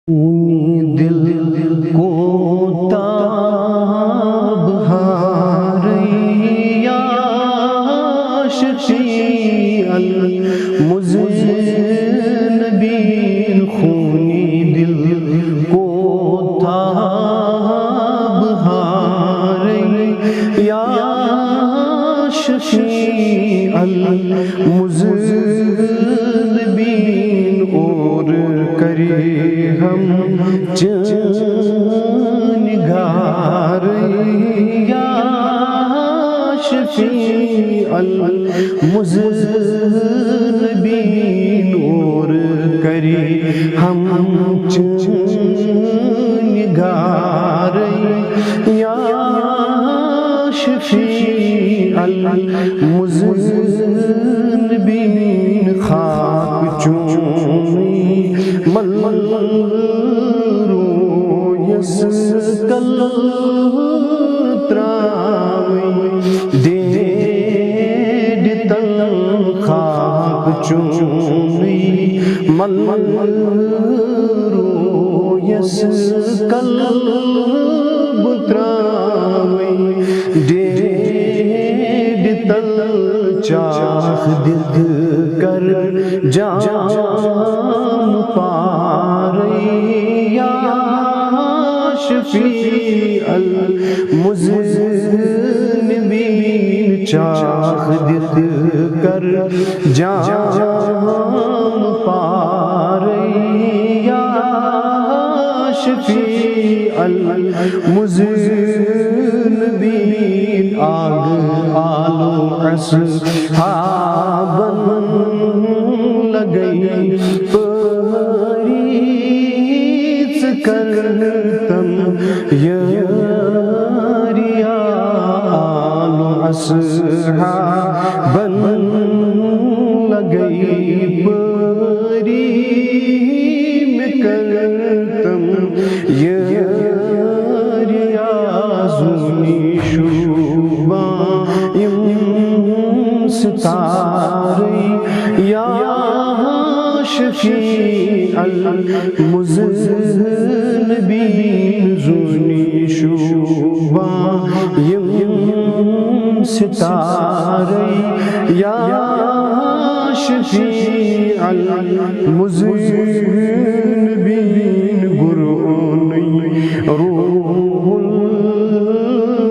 دل کو تاب ہاریا شفیع المذنبین خونی دل کو تاب ہاریا شفیع المذنبین اور کرے ہم جانگار یا شفیع المذنبین اور کرے ہم جانگار یا شفیع المذنبین خاک چومی رویس کل تراوی دید تل خاک چومی رویس کل تراوی دید تل چاخ دد کر جام پاریا شفیع المذنبین چاخ دد کر جام پاریا شفیع المذنبین آگ آلو اصحابن لگئی پریز کرتم یاریا آلو اصحابن لگئی پریم کرتم یاریا زونی شوبایم ستاری یا شفیع المذنبین زونی شوبایم ستاری یا شفیع المذنبین گرونی روح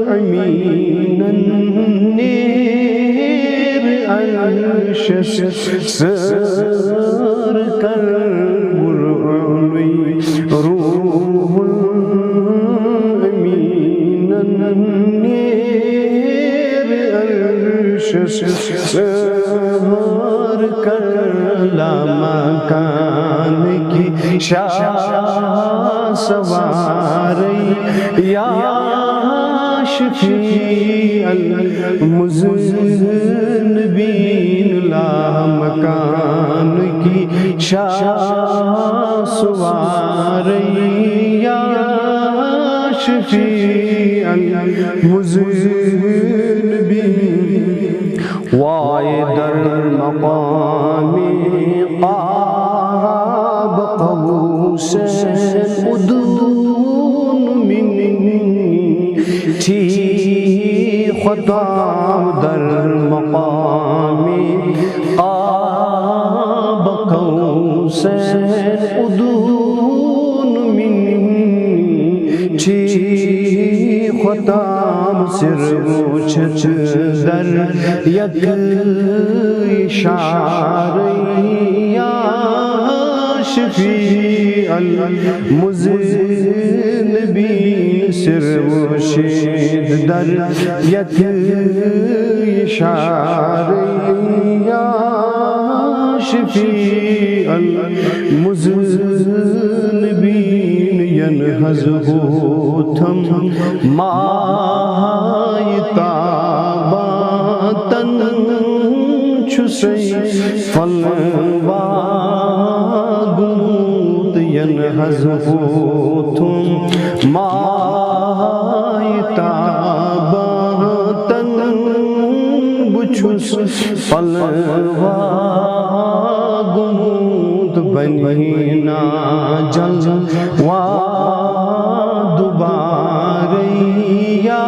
الامین النیر عرشش سر کر گرونی روح الامین النیر عرشش سر کر لامکان کی شاہ سواری یا شفیع المذنبین لامکان کی شاہ سواری یا شفیع المذنبین وائے در مقام قاب قوسین ادون منی تھی خطام در مقام قاب قوسین ادون منی تھی خطام سر وچھت در یک اشاری یا شفیع المذنبین سر وشید در یک اشاری یا شفیع المذنبین ینہز ہوتم مائی تاباتن چھسی فلواگموت ینہز ہوتم مائی تاباتن بچھس فلواگموت بنینا جل دوبارہ یا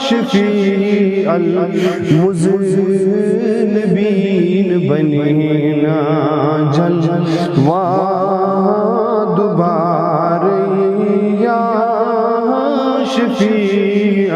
شفیع المذنبین بنینا جل دوبارہ یا شفیع